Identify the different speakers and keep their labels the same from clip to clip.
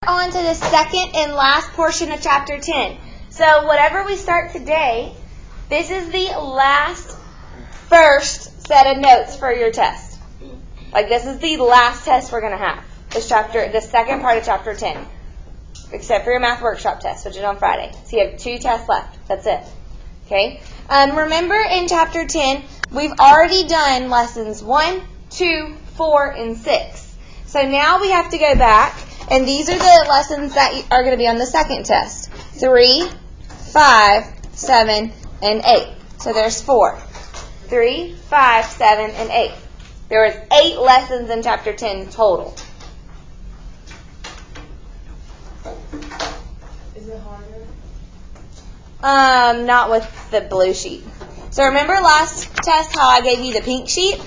Speaker 1: on to the second and last portion of chapter 10. So whatever we start today, this is the first set of notes for your test. Like, this is the last test we're going to have. The second part of chapter 10. Except for your math workshop test, which is on Friday. So you have 2 tests left. That's it. Okay? Remember in chapter 10, we've already done lessons 1, 2, 4, and 6. So now we have to go back, and these are the lessons that are going to be on the second test. 3, 5, 7, and 8. So there's 4. 3, 5, 7, and 8. There was 8 lessons in chapter 10 total.
Speaker 2: Is it harder?
Speaker 1: Not with the blue sheet. So remember last test how I gave you the pink sheet?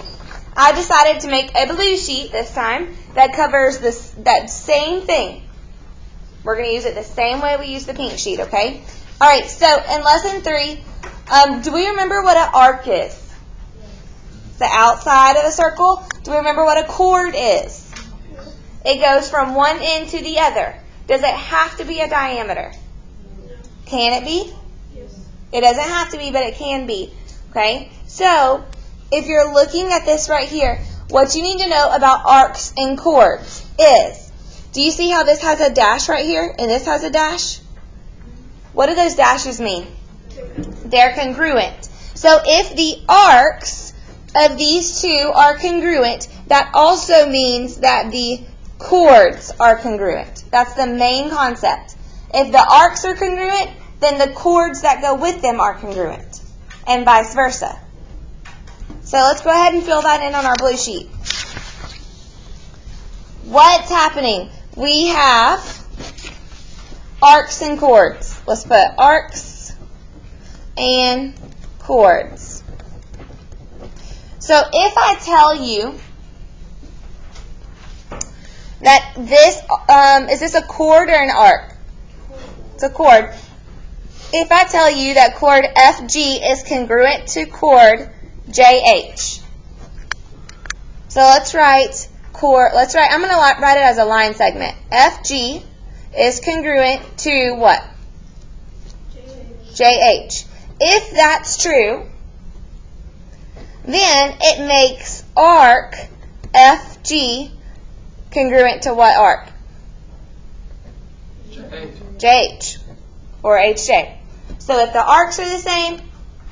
Speaker 1: I decided to make a blue sheet this time that covers that same thing. We're going to use it the same way we use the pink sheet, okay? All right, so in lesson 3, do we remember what an arc is? The outside of a circle. Do we remember what a chord is? It goes from one end to the other. Does it have to be a diameter? Can it be?
Speaker 2: Yes.
Speaker 1: It doesn't have to be, but it can be. Okay? So, if you're looking at this right here, what you need to know about arcs and chords is, do you see how this has a dash right here and this has a dash? What do those dashes mean? They're congruent. So if the arcs of these two are congruent, that also means that the chords are congruent. That's the main concept. If the arcs are congruent, then the chords that go with them are congruent, and vice versa. So let's go ahead and fill that in on our blue sheet. What's happening? We have arcs and chords. Let's put arcs and chords. So if I tell you that this, is this a chord or an arc? It's a chord. If I tell you that chord FG is congruent to chord JH. So let's write chord, I'm going to write it as a line segment. FG is congruent to what? JH. If that's true, then it makes arc FG congruent to what arc? JH. Or HJ. So if the arcs are the same,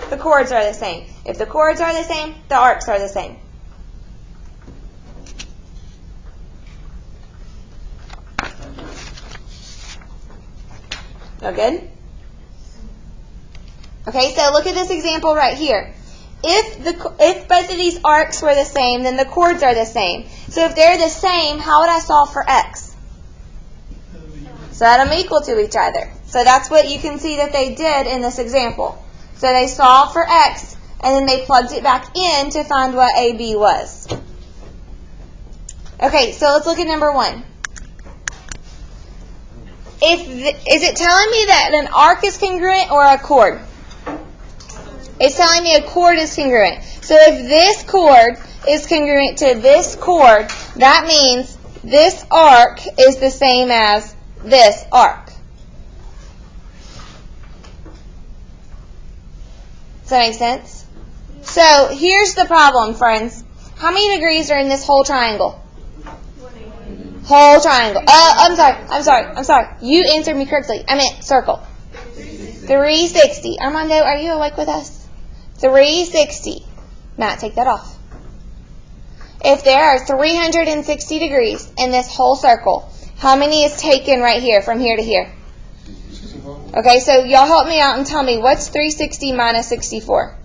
Speaker 1: the chords are the same. If the chords are the same, the arcs are the same. No good? Okay, so look at this example right here. If both of these arcs were the same, then the chords are the same. So if they're the same, how would I solve for x? Set them equal to each other. So that's what you can see that they did in this example. So they solved for x, and then they plugged it back in to find what AB was. Okay, so let's look at number 1. Is it telling me that an arc is congruent or a chord? It's telling me a chord is congruent. So if this chord is congruent to this chord, that means this arc is the same as this arc. Does that make sense? So here's the problem, friends. How many degrees are in this whole triangle? Whole triangle. I'm sorry. You answered me correctly. I meant circle. 360. Armando, are you awake with us? 360. Matt, take that off. If there are 360 degrees in this whole circle, how many is taken right here, from here to here? Okay, so y'all help me out and tell me, what's 360 minus 64?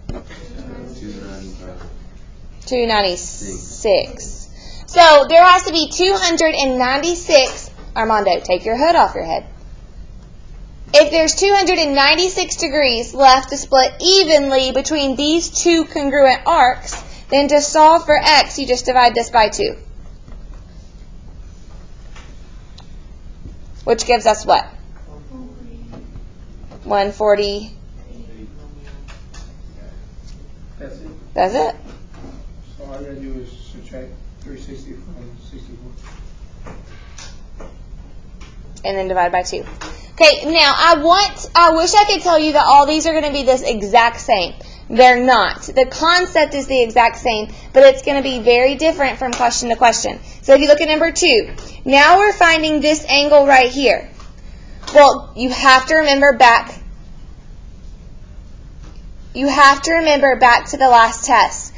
Speaker 1: 296. So there has to be 296. Armando, take your hood off your head. If there's 296 degrees left to split evenly between these two congruent arcs, then to solve for x, you just divide this by 2. Which gives us what? 140. That's it.
Speaker 3: So all I gotta do is subtract 360 from 64.
Speaker 1: and then divide by 2. Okay, now I wish I could tell you that all these are going to be this exact same. They're not. The concept is the exact same, but it's going to be very different from question to question. So if you look at number 2, now we're finding this angle right here. Well, you have to remember back to the last test.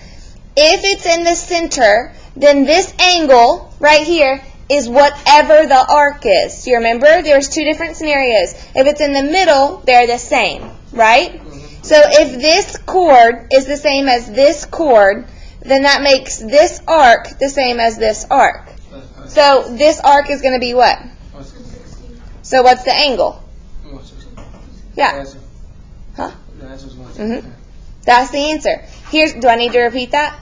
Speaker 1: If it's in the center, then this angle right here is whatever the arc is. Do you remember? There's 2 different scenarios. If it's in the middle, they're the same, right? So if this chord is the same as this chord, then that makes this arc the same as this arc. So this arc is going to be what? So what's the angle? Yeah. Huh? Mm-hmm. That's the answer. Do I need to repeat that?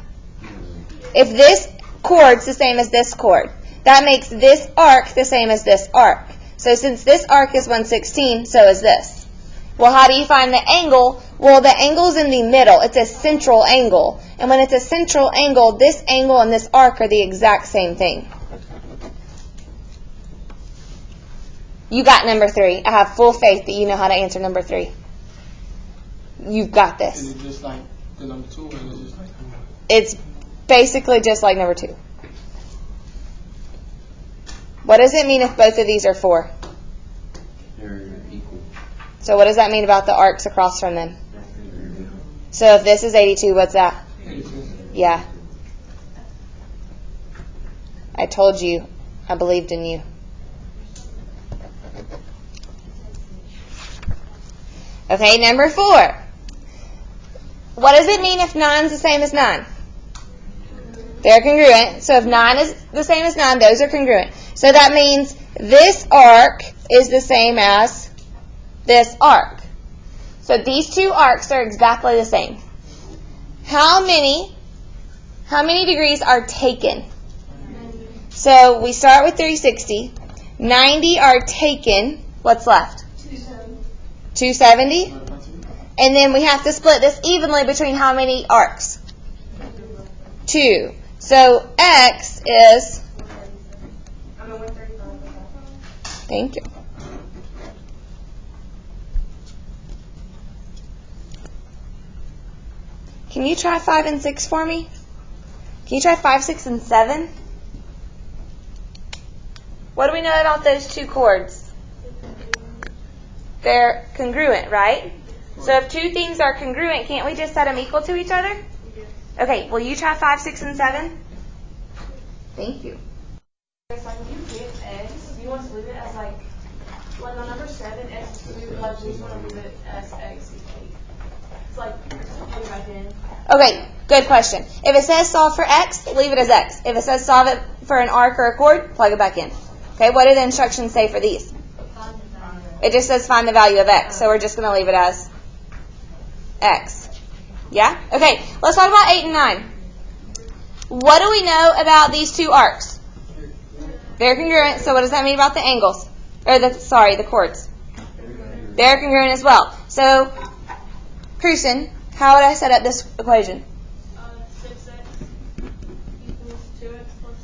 Speaker 1: If this chord's the same as this chord, that makes this arc the same as this arc. So since this arc is 1/16, so is this. Well, how do you find the angle? Well, the angle's in the middle. It's a central angle. And when it's a central angle, this angle and this arc are the exact same thing. You got number 3. I have full faith that you know how to answer number 3. You've got this.
Speaker 3: Is it just like the number 2, or is it just like number 1?
Speaker 1: It's basically just like number 2. What does it mean if both of these are 4?
Speaker 2: They're equal.
Speaker 1: So what does that mean about the arcs across from them? So if this is 82, what's that?
Speaker 3: 82.
Speaker 1: Yeah. I told you. I believed in you. Okay, number 4. What does it mean if 9 is the same as 9? They're congruent. So if 9 is the same as 9, those are congruent. So that means this arc is the same as this arc. So these 2 arcs are exactly the same. How many degrees are taken? So we start with 360. 90 are taken. What's left? 270. And then we have to split this evenly between how many arcs? 2. So x is... Thank you. Can you try 5 and 6 for me? Can you try 5, 6, and 7? What do we know about those 2 chords? They're congruent, right? So if 2 things are congruent, can't we just set them equal to each other? Okay, will you try 5, 6, and 7? Thank you.
Speaker 4: It's like when you give x, you want to leave it as like on number 7, x is 2, like we just want to leave it as x is 8. It's like plug it back in.
Speaker 1: Okay, good question. If it says solve for x, leave it as x. If it says solve it for an arc or a chord, plug it back in. Okay, what do the instructions say for these? It just says find the value of x, so we're just going to leave it as x. Yeah? Okay, let's talk about 8 and 9. What do we know about these 2 arcs? They're congruent, so what does that mean about the angles? Or the chords? They're congruent as well. So, Crucian, how would I set up this equation?
Speaker 4: 6x equals 2x plus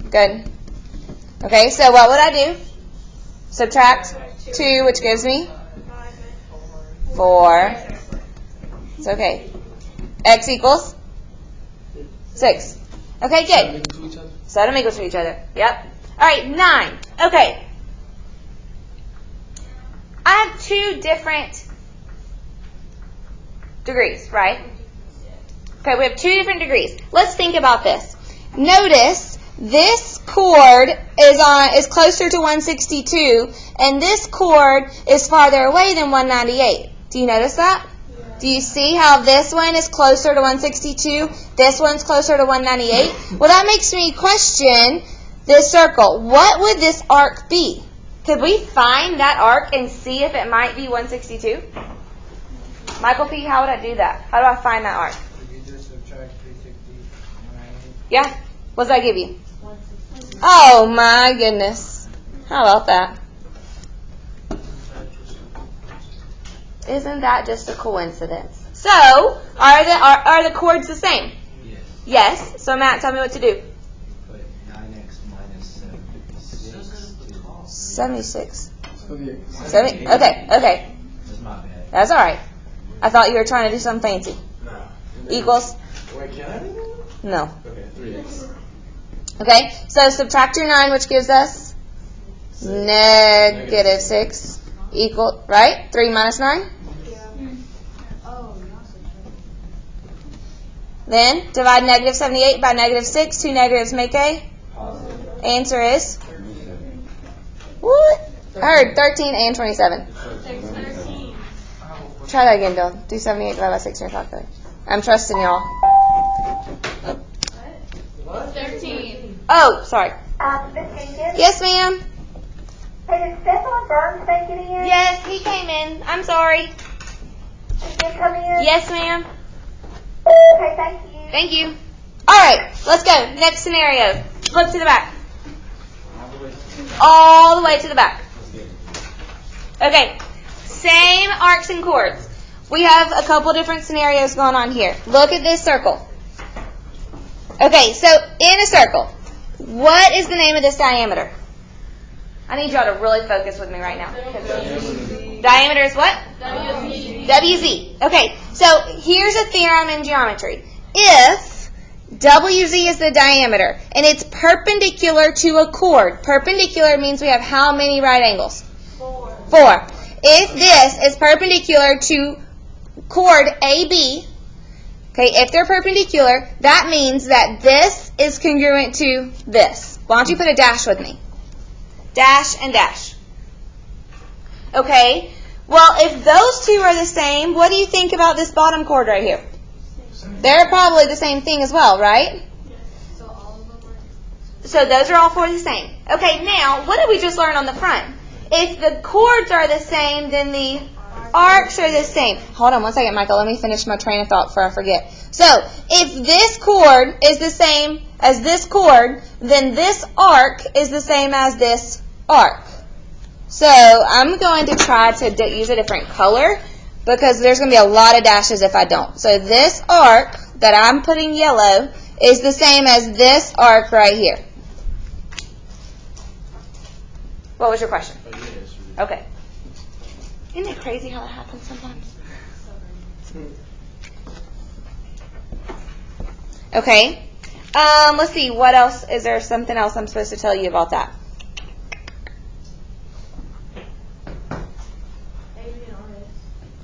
Speaker 4: 24.
Speaker 1: Good. Okay, so what would I do? Subtract 2, which gives me 4. It's okay. X equals 6. Okay, good. Set them equal to each other. Yep. All right, 9. Okay. I have 2 different degrees, right? Okay, we have 2 different degrees. Let's think about this. Notice this chord is closer to 162, and this chord is farther away than 198. Do you notice that? Do you see how this one is closer to 162? This one's closer to 198? Well, that makes me question this circle. What would this arc be? Could we find that arc and see if it might be 162? Michael P., how would I do that? How do I find that arc?
Speaker 3: You just subtract 360.
Speaker 1: Yeah? What does that give you? Oh, my goodness. How about that? Isn't that just a coincidence? So, are the chords the same?
Speaker 2: Yes.
Speaker 1: Yes. So, Matt, tell me what to do.
Speaker 2: Put 9x minus 7 is 6 to
Speaker 1: 76.
Speaker 3: 78.
Speaker 1: 70. Okay.
Speaker 2: That's my bad.
Speaker 1: That's all right. I thought you were trying to do something fancy. Equals?
Speaker 3: Wait, can I do that?
Speaker 1: No.
Speaker 3: Okay, 3x.
Speaker 1: Okay. So subtract your 9, which gives us negative 6. Equal, right? 3 minus 9. Then divide negative 78 by negative 6. 2 negatives make a?
Speaker 2: Positive.
Speaker 1: Answer is? What? I heard 13 and 27.
Speaker 4: 13.
Speaker 1: Try that again, Dylan. Do 78 divided by 6 in your calculator. I'm trusting y'all.
Speaker 4: What? 13.
Speaker 1: Oh, sorry.
Speaker 5: Miss Jenkins?
Speaker 1: Yes, ma'am.
Speaker 5: Hey, did Stefan Burns make it in?
Speaker 1: Yes, he came in. I'm sorry.
Speaker 5: Did he come in?
Speaker 1: Yes, ma'am.
Speaker 5: Okay, thank you.
Speaker 1: Thank you. All right, let's go. Next scenario. Flip to the back. All the way to the back. Okay. Same arcs and chords. We have a couple different scenarios going on here. Look at this circle. Okay, so in a circle, what is the name of this diameter? I need y'all to really focus with me right now. Diameter is what? WZ. Okay, so here's a theorem in geometry. If WZ is the diameter and it's perpendicular to a chord, perpendicular means we have how many right angles? 4. If this is perpendicular to chord AB, okay, if they're perpendicular, that means that this is congruent to this. Why don't you put a dash with me? Dash and dash. Okay, well, if those two are the same, what do you think about this bottom chord right here? They're probably the same thing as well, right? So those are all 4 the same. Okay, now, what did we just learn on the front? If the chords are the same, then the arcs are the same. Hold on one second, Michael. Let me finish my train of thought before I forget. So, if this chord is the same as this chord, then this arc is the same as this arc. So, I'm going to try to use a different color because there's going to be a lot of dashes if I don't. So, this arc that I'm putting yellow is the same as this arc right here. What was your question? Okay. Isn't it crazy how that happens sometimes? Okay. Let's see. What else? Is there something else I'm supposed to tell you about that?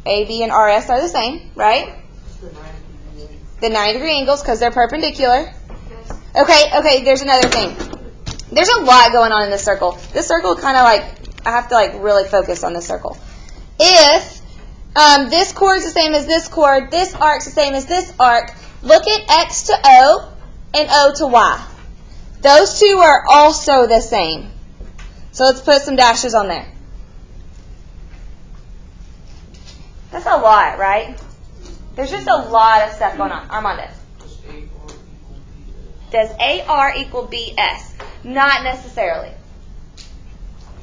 Speaker 1: AB and RS are the same, right? The 90-degree angles because they're perpendicular. Okay, there's another thing. There's a lot going on in this circle. This circle kind of like, I have to like really focus on this circle. If this chord is the same as this chord, this arc's the same as this arc, look at X to O and O to Y. Those two are also the same. So let's put some dashes on there. That's a lot, right? There's just a lot of stuff going on. Armando. Does AR equal BS? Not necessarily.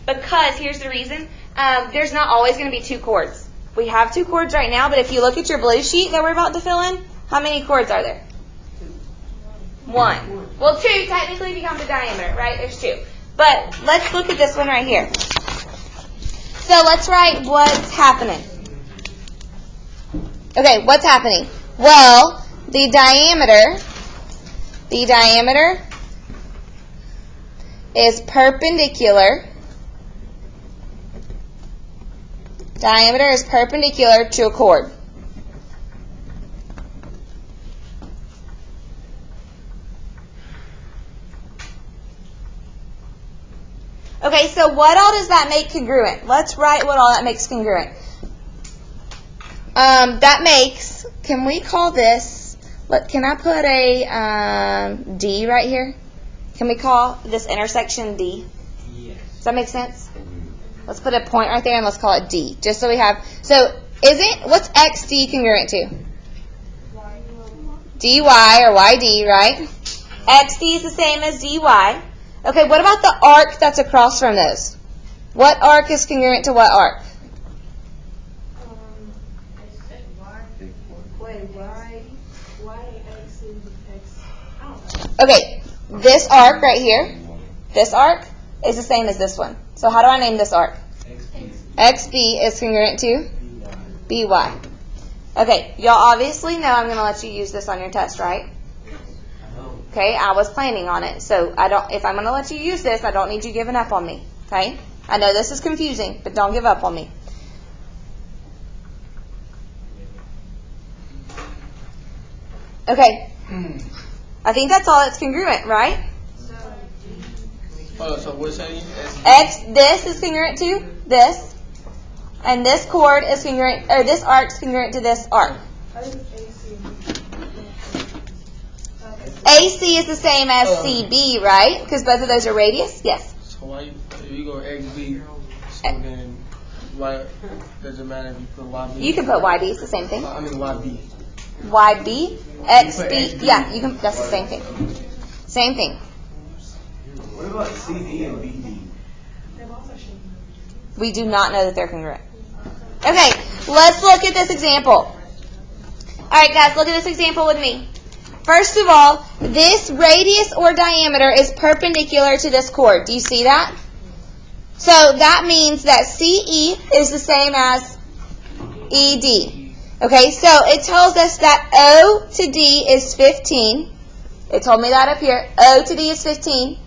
Speaker 1: Because, here's the reason, there's not always going to be 2 chords. We have 2 chords right now, but if you look at your blue sheet that we're about to fill in, how many chords are there? 1. Well, 2 technically become the diameter, right? There's 2. But let's look at this one right here. So let's write what's happening. Okay, what's happening? Well, the diameter is perpendicular. Diameter is perpendicular to a chord. Okay, so what all does that make congruent? Let's write what all that makes congruent. That makes, can we call this, can I put a D right here? Can we call this intersection D?
Speaker 2: Yes.
Speaker 1: Does that make sense? Let's put a point right there and let's call it D. Just so we have, so what's XD congruent to? DY or YD, right? XD is the same as DY. Okay, what about the arc that's across from those? What arc is congruent to what arc? Okay, this arc right here, this arc is the same as this one. So how do I name this arc?
Speaker 2: XP.
Speaker 1: XB is congruent to BY. Okay, y'all obviously know I'm going to let you use this on your test, right? Okay, I was planning on it. So if I'm going to let you use this, I don't need you giving up on me. Okay? I know this is confusing, but don't give up on me. Okay. I think that's all that's congruent, right?
Speaker 3: So what's that?
Speaker 1: This is congruent to this. And this chord is congruent, or this arc is congruent to this arc. AC is the same as CB, right? Because both of those are radius? Yes.
Speaker 3: So why you go XB? So then why does it matter if you put YB?
Speaker 1: You can put YB, it's the same thing.
Speaker 3: I mean YB.
Speaker 1: YB, XB, yeah, you can. That's the same thing. Same thing.
Speaker 2: What about CD and BD?
Speaker 1: We do not know that they're congruent. Okay, let's look at this example. All right, guys, look at this example with me. First of all, this radius or diameter is perpendicular to this chord. Do you see that? So that means that CE is the same as ED. Okay, so it tells us that O to D is 15. It told me that up here. O to D is 15.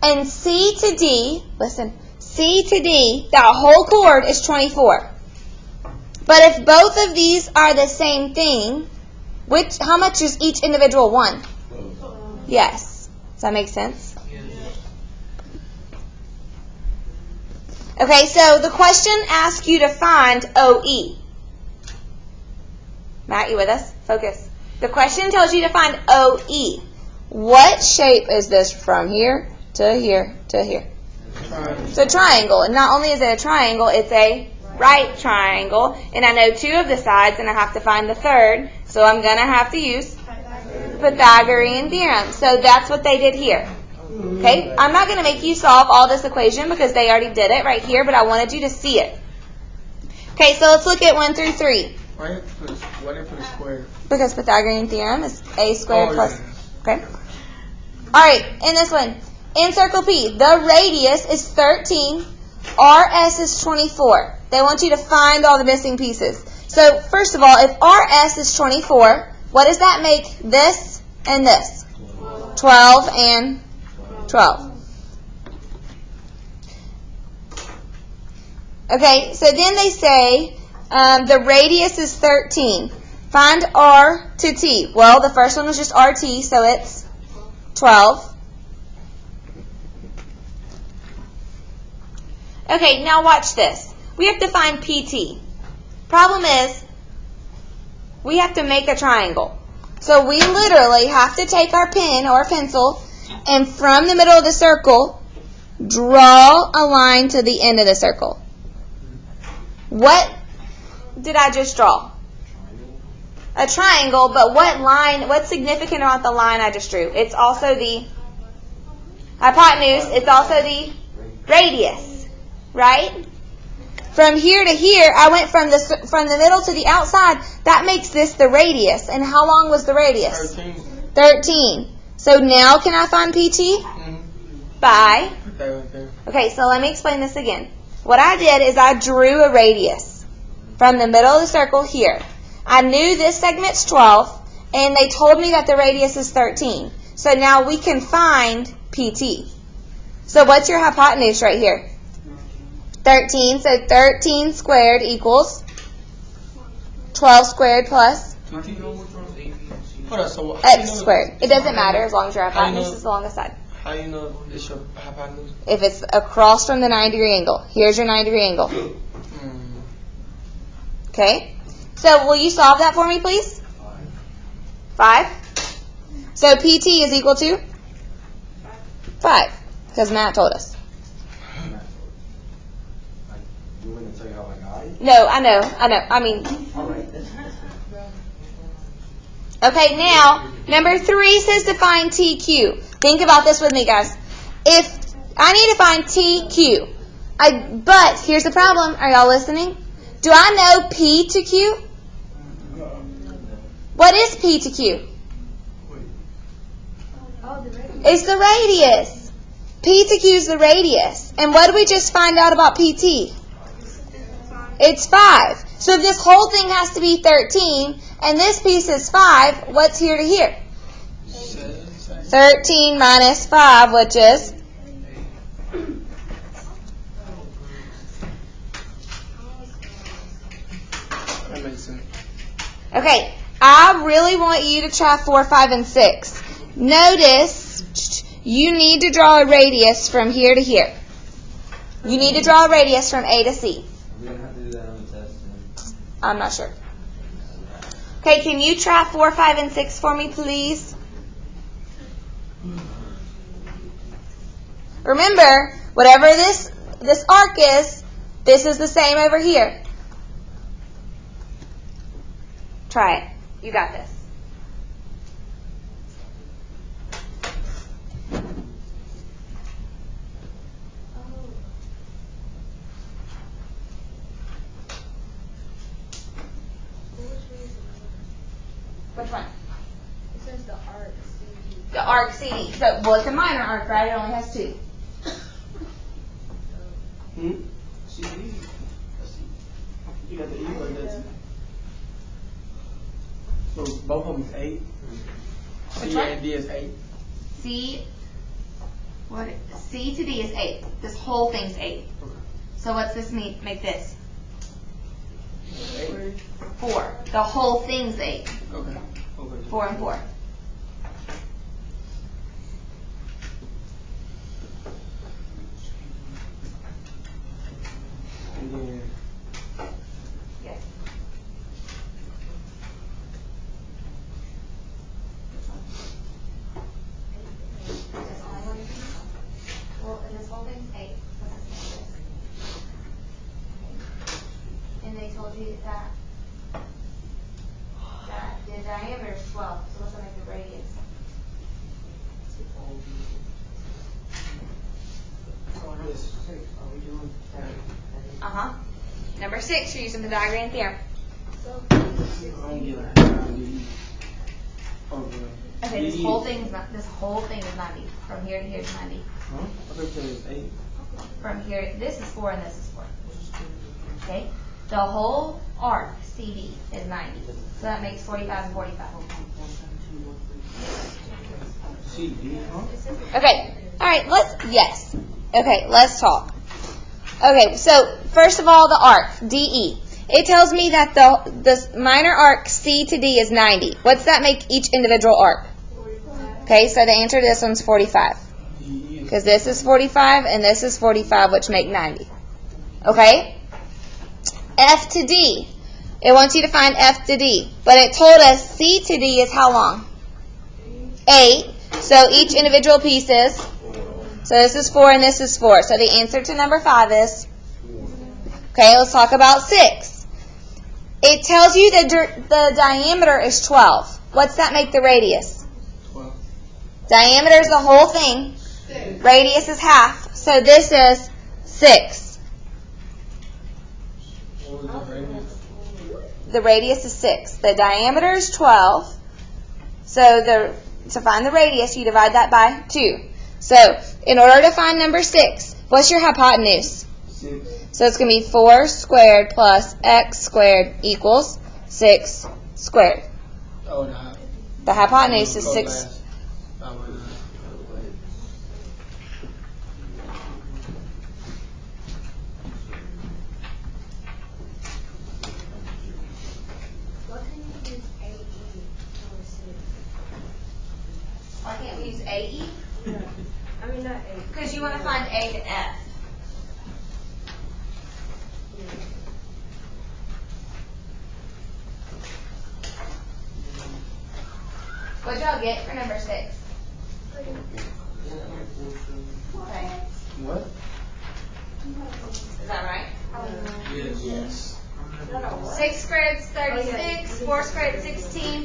Speaker 1: And C to D, listen, C to D, that whole chord is 24. But if both of these are the same thing, how much is each individual one? Yes. Does that make sense? Okay, so the question asks you to find OE. Matt, you with us? Focus. The question tells you to find OE. What shape is this from here to here to here? It's a triangle. And not only is it a triangle, it's a right triangle. And I know two of the sides, and I have to find the third. So I'm going to have to use Pythagorean theorem. So that's what they did here. Okay? I'm not going to make you solve all this equation because they already did it right here, but I wanted you to see it. Okay, so let's look at 1 through 3.
Speaker 3: Why did you put a square?
Speaker 1: Because Pythagorean theorem is a squared plus.
Speaker 3: Yeah.
Speaker 1: Okay? All right, in this one, in circle P, the radius is 13, RS is 24. They want you to find all the missing pieces. So, first of all, if RS is 24, what does that make this and this? 12 and 12. Okay, so then they say the radius is 13. Find R to T. Well, the first one was just RT, so it's 12. Okay, now watch this. We have to find PT. Problem is, we have to make a triangle. So we literally have to take our pen or pencil and from the middle of the circle, draw a line to the end of the circle. What did I just draw? A triangle, but what line, what's significant about the line I just drew? It's also the hypotenuse, it's also the radius, right? From here to here, I went from the middle to the outside. That makes this the radius. And how long was the radius? 13. So now can I find PT? By? Okay, so let me explain this again. What I did is I drew a radius from the middle of the circle here. I knew this segment's 12, and they told me that the radius is 13. So now we can find PT. So what's your hypotenuse right here? 13. So 13 squared equals 12 squared plus x squared. It doesn't matter as long as your hypotenuse is along the side.
Speaker 3: How do you know it's your hypotenuse?
Speaker 1: If it's across from the 90-degree angle. Here's your 90-degree angle. Okay? So will you solve that for me, please? 5. So PT is equal to 5. Because Matt told us.
Speaker 2: You want to tell you how I got it?
Speaker 1: No, I know. I mean,
Speaker 2: All right.
Speaker 1: okay, now, number 3 says to find TQ. Think about this with me, guys. If I need to find TQ, but here's the problem. Are y'all listening? Do I know P to Q? What is P to Q? It's the radius. P to Q is the radius. And what did we just find out about PT? It's 5. So if this whole thing has to be 13, and this piece is 5, what's here to here? 13 minus 5, which is?
Speaker 3: That makes sense.
Speaker 1: Okay, I really want you to try 4, 5, and 6. Notice you need to draw a radius from here to here. You need to draw a radius from A to C.
Speaker 2: We're gonna have to do that on the test.
Speaker 1: I'm not sure. Okay, can you try 4, 5, and 6 for me, please? Remember, whatever this arc is, this is the same over here. Try it. You got this. Which one?
Speaker 4: It says the arc CD.
Speaker 1: The arc CD. So, well, it's a minor arc, right? It only has 2.
Speaker 2: CD. You got the E or that's
Speaker 3: So both of them is 8.
Speaker 1: Which
Speaker 3: C
Speaker 1: one?
Speaker 3: and D is 8.
Speaker 1: C to D is 8. This whole thing's 8. So what's this make this?
Speaker 3: 8.
Speaker 1: 4. The whole thing's 8.
Speaker 3: Okay.
Speaker 1: 4 and 4.
Speaker 3: And then
Speaker 1: Yes. Well, and this whole thing's 8. And they told you that the diameter is 12. So what's that make the radius? Uh-huh. Number 6, you're using the diagram theorem.
Speaker 3: I don't get it. Okay.
Speaker 1: Okay, this whole thing is 90. From here to here is 90.
Speaker 3: Huh? I thought you said it was 8.
Speaker 1: From here, this is 4 and this is 4. Okay? The whole arc, CD, is 90. So that makes 45 and 45.
Speaker 3: CD, huh?
Speaker 1: Okay. All right, yes. Okay, let's talk. Okay, so first of all, the arc, DE. It tells me that the minor arc C to D is 90. What's that make each individual arc?
Speaker 4: 45.
Speaker 1: Okay, so the answer to this one's 45. Because this is 45 and this is 45, which make 90. Okay? F to D. It wants you to find F to D. But it told us C to D is how long? 8. So each individual piece is? So this is 4 and this is 4. So the answer to number 5 is? Okay, let's talk about 6. It tells you that the diameter is 12. What's that make the radius?
Speaker 3: 12.
Speaker 1: Diameter is the whole thing. Radius is half. So this is 6.
Speaker 3: What was the radius?
Speaker 1: The radius is 6. The diameter is 12. So to find the radius, you divide that by 2. So in order to find number 6, what's your hypotenuse?
Speaker 3: 6.
Speaker 1: So it's going to be 4 squared plus x squared equals 6 squared.
Speaker 3: Oh,
Speaker 1: The hypotenuse is 6.
Speaker 3: last. Oh, wait.
Speaker 4: Why can't you use AE or C?
Speaker 1: Why can't we use AE?
Speaker 4: Yeah. I mean, not A.
Speaker 1: Because you want to find A to F. What y'all get for number 6? Okay.
Speaker 3: What?
Speaker 1: Is that right?
Speaker 3: Yes.
Speaker 1: 6 squared is 36. 4 squared is 16.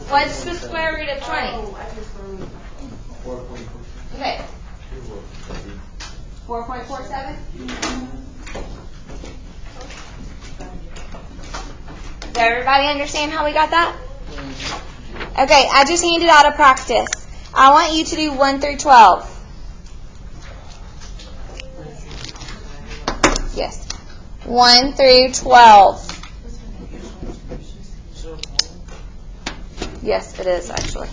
Speaker 1: What's the square root of 20?
Speaker 4: Oh, I just learned.
Speaker 1: Okay. 4.47? Does everybody understand how we got that? Okay, I just handed out a practice. I want you to do 1 through 12. Yes. 1 through 12. Yes, it is actually.